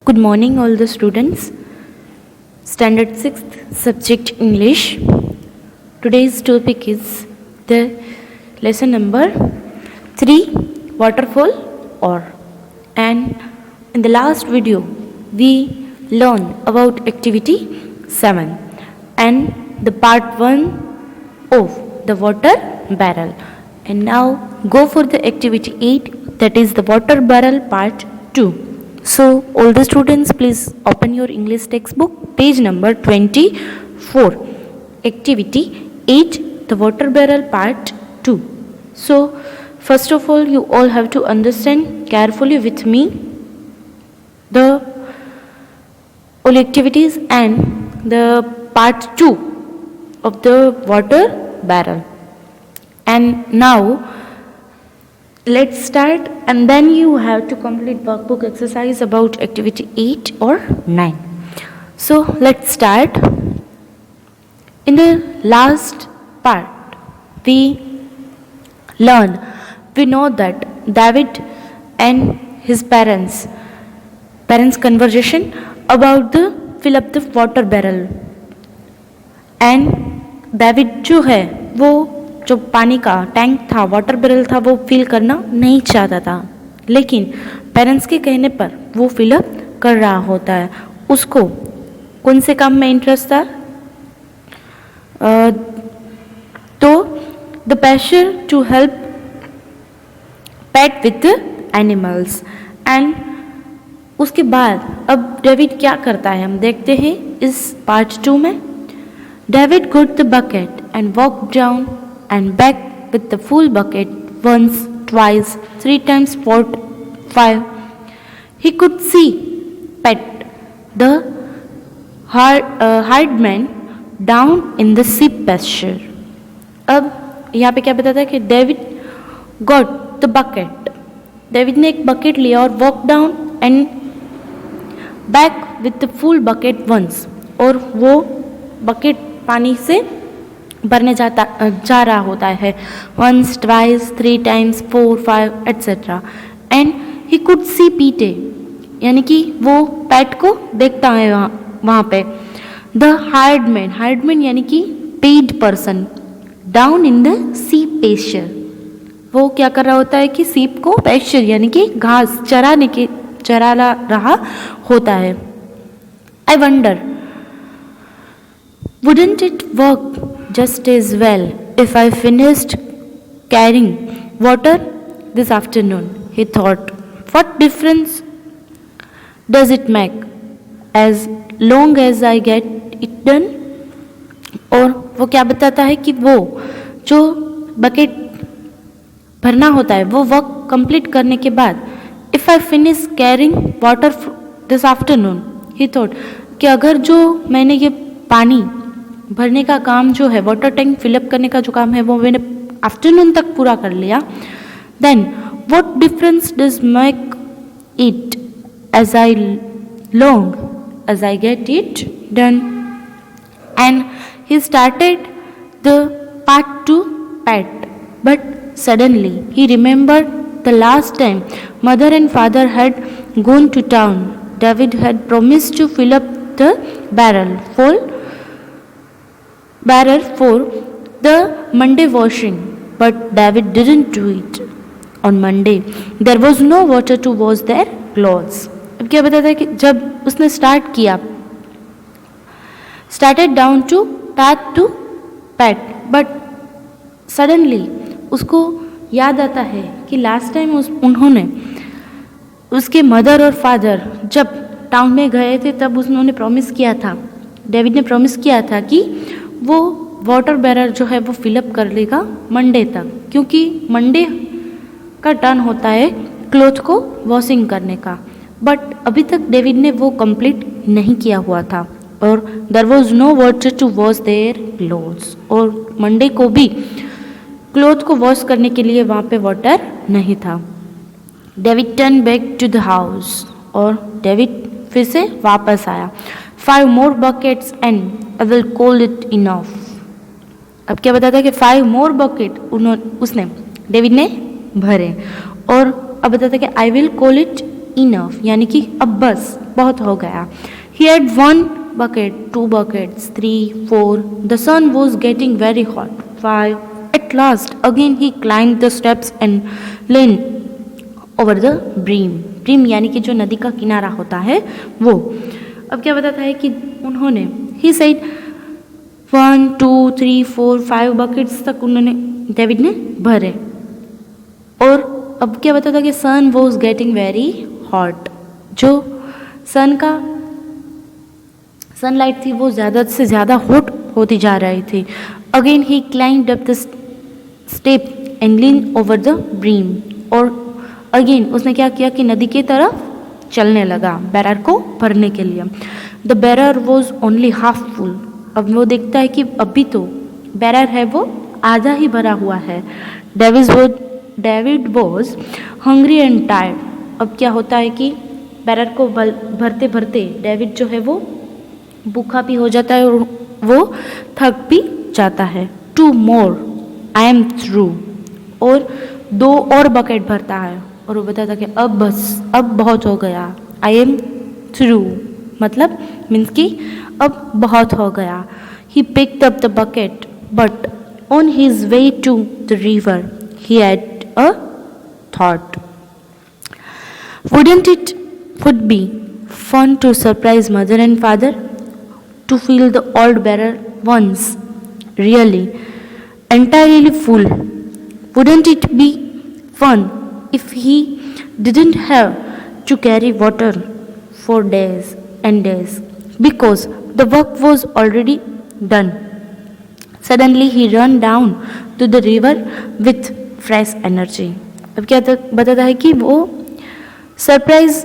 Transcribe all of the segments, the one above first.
Good morning, all the students. Standard 6th, subject English. Today's topic is the lesson number 3, waterfall or. And in the last video, we learned about activity 7 and the part 1 of the water barrel. And now go for the activity 8, that is the water barrel part 2. So all the students, please open your English textbook, page number 24. Activity 8, the water barrel part 2. So first of all, you all have to understand carefully with me the all activities and the part 2 of the water barrel. And now let's start, and then you have to complete workbook exercise about activity 8 or 9. So let's start. In the last part, we know that David and his parents conversation about the fill up the water barrel. And David जो है वो जो पानी का tank था, water barrel था, वो fill करना नहीं चाहता था, लेकिन पेरेंट्स के कहने पर वो फिलअप कर रहा होता है. उसको कौन से काम में इंटरेस्ट था? तो the passion to help pet with animals. And उसके बाद अब डेविड क्या करता है, हम देखते हैं इस पार्ट 2 में. David got the bucket and walk down and back with the full bucket once, twice, 3 times, 4, 5. He could see Pet, the herdman, down in the sheep pasture. अब यहाँ पे क्या बताता है कि David got the bucket. David ने एक bucket लिया और walk down and back with the full bucket once, और वो बकेट पानी से भरने जा रहा होता है. Once, twice, 3 times, 4, 5 etcetera. And he could see Pete, यानी कि वो पैट को देखता है वहाँ पे. द हार्डमैन यानी कि paid person, down in the ship pasture. वो क्या कर रहा होता है कि सीप को पेस्चर यानी कि घास चरा रहा होता है. I wonder wouldn't it work just as well if I finished carrying water this afternoon, he thought. What difference does it make as long as I get it done? और वो क्या बताता है कि वो जो बकेट भरना होता है वो वर्क कंप्लीट करने के बाद, if I finish carrying water this afternoon, he thought, कि अगर जो मैंने ये पानी भरने का काम जो है, वाटर टैंक फिलअप करने का जो काम है, वो मैंने आफ्टरनून तक पूरा कर लिया, then what difference does make it as I long as I get it done. And he started the part to Pat, but suddenly he remembered the last time mother and father had gone to town. David had promised to fill up the barrel for the Monday washing, but David didn't do it. On Monday, there was no water to wash their clothes. अब क्या बताता है कि जब उसने started down to path to pet, but suddenly उसको याद आता है कि लास्ट टाइम उन्होंने उसके मदर और फादर जब टाउन में गए थे, तब उन्होंने प्रॉमिस किया था, डेविड ने प्रॉमिस किया था कि वो वाटर बैरल जो है वो फिलअप कर लेगा मंडे तक, क्योंकि मंडे का टर्न होता है क्लोथ को वॉशिंग करने का. बट अभी तक डेविड ने वो कंप्लीट नहीं किया हुआ था, और there was no water to wash their clothes, और मंडे को भी क्लोथ को वॉश करने के लिए वहाँ पे वाटर नहीं था. David turn back to the house, और डेविड फिर से वापस आया. 5 more buckets and I will call it enough. अब क्या बताता है कि 5 more bucket उसने डेविड ने भरे, और अब बताता है कि I will call it enough, यानी कि अब बस बहुत हो गया. He had 1 bucket, 2 buckets, 3, 4. The sun was getting very hot. 5. At last, again he climbed the steps and leaned over the brim. Brim यानी कि जो नदी का किनारा होता है वो. अब क्या बताता है कि उन्होंने he said 1, 2, 3, 4, 5 buckets तक उन्होंने डेविड ने भरे. और अब क्या बताता है कि सन वॉज गेटिंग वेरी हॉट. जो सन का सनलाइट थी वो ज़्यादा से ज़्यादा हॉट होती जा रही थी. Again he climbed up the step and lean over the brim. और अगेन उसने क्या किया कि नदी की तरफ चलने लगा बैरर को भरने के लिए. The bearer was only half full. अब वो देखता है कि अभी तो बैरर है वो आधा ही भरा हुआ है. David was hungry and tired. अब क्या होता है कि बैरर को भरते भरते डेविड जो है वो भूखा भी हो जाता है और वो थक भी जाता है. 2 more, I am through. और 2 और बकेट भरता है और वो बताता कि अब बस, अब बहुत हो गया. I am through मतलब मीन्स कि अब बहुत हो गया. He picked up the bucket, but on his way to the river, he had a thought. Wouldn't it would be fun to surprise mother and father? To fill the old barrel once really entirely full. Wouldn't it be fun if he didn't have to carry water for days and days because the work was already done? Suddenly he ran down to the river with fresh energy. अब क्या बताता है कि वो surprise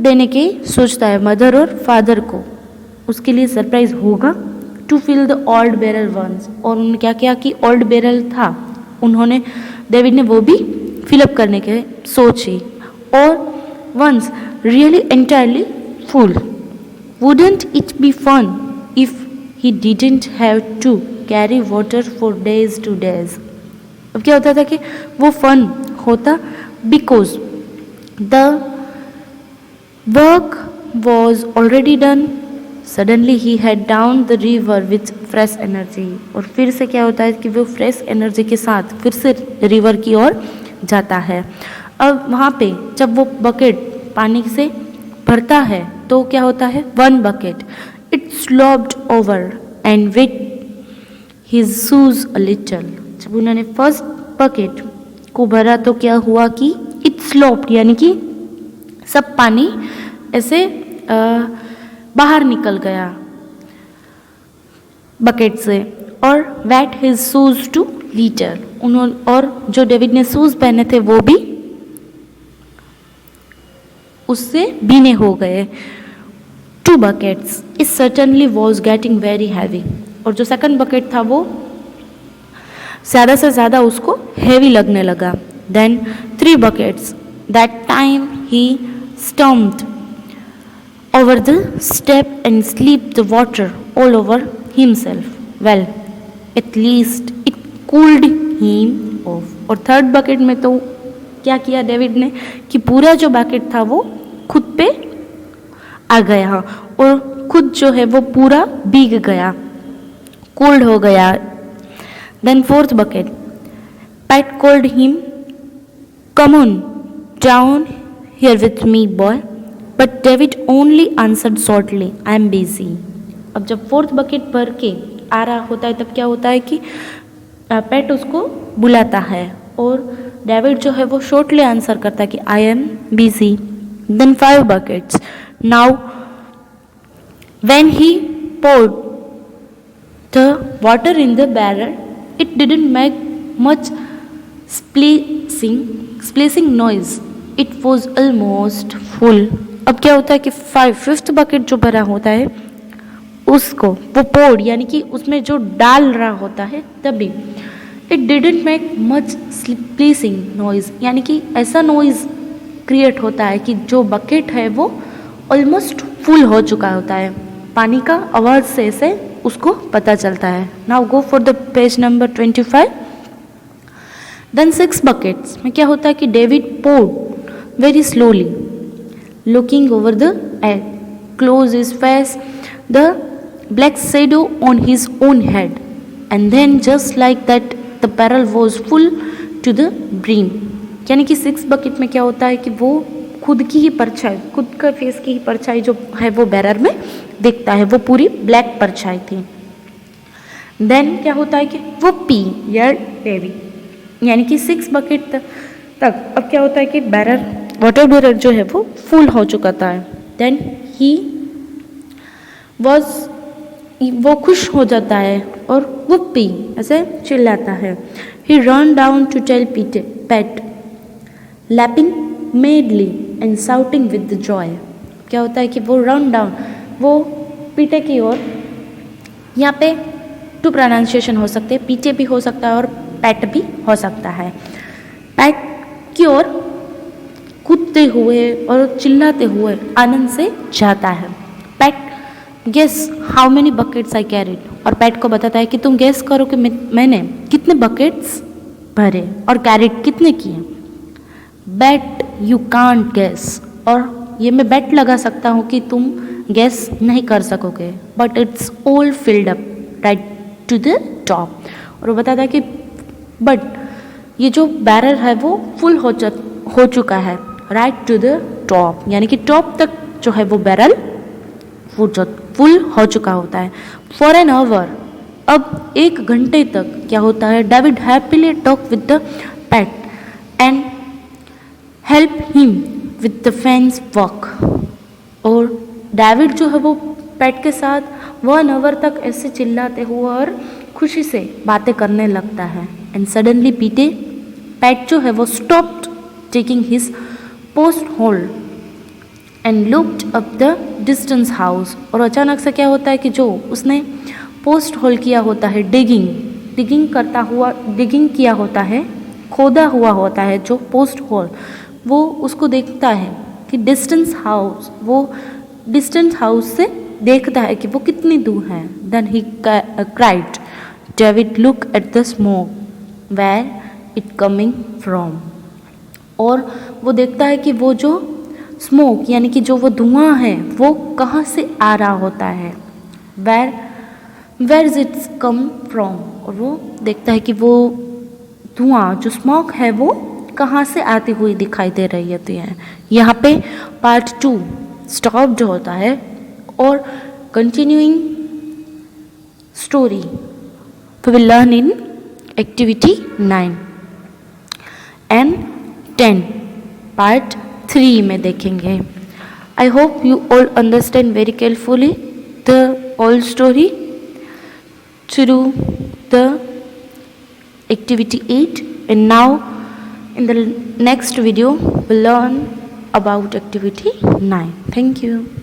देने की सोचता है मदर और फादर को. उसके लिए सरप्राइज होगा. To fill the old barrel once. और उन्होंने क्या किया कि ओल्ड बैरल था उन्होंने डेविड ने वो भी फिलअप करने के सोची. और once really entirely full. Wouldn't it be fun if he didn't have to carry water for days two days. अब क्या होता था कि वो फन होता because the work was already done. Suddenly he had down the river with fresh energy. और फिर से क्या होता है कि वो फ्रेश एनर्जी के साथ फिर से रिवर की ओर जाता है. अब वहाँ पे जब वो बकेट पानी से भरता है तो क्या होता है 1 bucket. It sloped over and with his shoes a little. जब उन्होंने फर्स्ट बकेट को भरा तो क्या हुआ कि इट स्लोप्ड यानी कि सब पानी ऐसे बाहर निकल गया बकेट से. और wet his shoes to litre. उन्होंने और जो डेविड ने शूज पहने थे वो भी उससे भीने हो गए. 2 buckets. It certainly was getting very heavy. और जो सेकंड बकेट था वो ज़्यादा से ज़्यादा उसको हैवी लगने लगा. Then 3 buckets. That time he stumped over the step and slipped the water all over himself. Well, at least it cooled him off. और थर्ड बकेट में तो क्या किया डेविड ने कि पूरा जो बकेट था वो खुद पे आ गया और खुद जो है वो पूरा भीग गया, कोल्ड हो गया. Then 4th bucket. Pat called him, come on down here with me boy. But David only answered shortly, I am busy. अब जब 4th bucket भर के आ रहा होता है तब क्या होता है कि पेट उसको बुलाता है और डेविड जो है वो शॉर्टली आंसर करता है कि I am busy. Then 5 buckets. Now when he poured the water in the barrel, it didn't make much splashing noise. It was almost full. अब क्या होता है कि 5th bucket जो भरा होता है उसको वो पोर्ड यानी कि उसमें जो डाल रहा होता है तभी it didn't make much splashing noise यानी कि ऐसा नॉइज क्रिएट होता है कि जो बकेट है वो ऑलमोस्ट फुल हो चुका होता है. पानी का आवाज़ से ऐसे उसको पता चलता है. Now go for the page number 25. Then 6 buckets में क्या होता है कि David poured very slowly looking over the egg, close his face, the black shadow on his own head, and then just like that the barrel was full to the brim. यानी कि 6 bucket में क्या होता है कि वो खुद की ही परछाई, खुद का फेस की ही परछाई जो है वो बैरर में दिखता है, वो पूरी ब्लैक परछाई थी. देन क्या होता है कि वो पी या बेबी, यानी कि 6 बकेट तक अब क्या होता है कि बैरर, वाटर बैरर जो है वो फुल हो चुका था. देन ही वॉज, वो खुश हो जाता है और वो पी ऐसे चिल्लाता है. He ran down to tell Pete, lapping madly and shouting with the joy. क्या होता है कि वो रन डाउन, वो पीटे की ओर, यहाँ पे 2 प्रोनाउंसिएशन हो सकते हैं, पीटे भी हो सकता है और पैट भी हो सकता है. पैट की ओर कूदते हुए और चिल्लाते हुए आनंद से जाता है. Pat guess how many buckets I carried, और पैट को बताता है कि तुम गेस करो कि मैंने कितने बकेट्स भरे और कैरिड कितने किए. बैट यू कांट गेस, और ये मैं बैट लगा सकता हूँ कि तुम गेस नहीं कर सकोगे, but it's all filled up right to the top. और वो बताता है कि बट ये जो बैरल है वो फुल हो चुका है राइट टू द टॉप, यानी कि टॉप तक जो है वो बैरल फुल हो चुका होता है. फॉर एन आवर, अब 1 घंटे तक क्या होता है, David happily talk with the PAT and help him with the fence work. और डेविड जो है वो पैट के साथ 1 आवर तक ऐसे चिल्लाते हुए और खुशी से बातें करने लगता है. एंड सडनली पैट जो है वो stopped taking his post hold and looked up the distance house. और अचानक से क्या होता है कि जो उसने पोस्ट होल किया होता है, डिगिंग किया होता है, खोदा हुआ होता है जो पोस्ट होल, वो उसको देखता है कि डिस्टेंस हाउस, वो डिस्टेंस हाउस से देखता है कि वो कितनी दूर है. Then he cried, David look at the smoke where it coming from. और वो देखता है कि वो जो स्मोक यानी कि जो वो धुआं है वो कहाँ से आ रहा होता है, where is it's come from. और वो देखता है कि वो धुआं जो स्मोक है वो कहाँ से आती हुई दिखाई दे रही होती है. यहाँ पे पार्ट 2 स्टॉप्ड होता है और continuing story we will learn in activity 9 and 10 part 3 में देखेंगे. I hope you all understand very carefully the all story through the activity 8, and now in the next video we'll learn about activity 9. Thank you.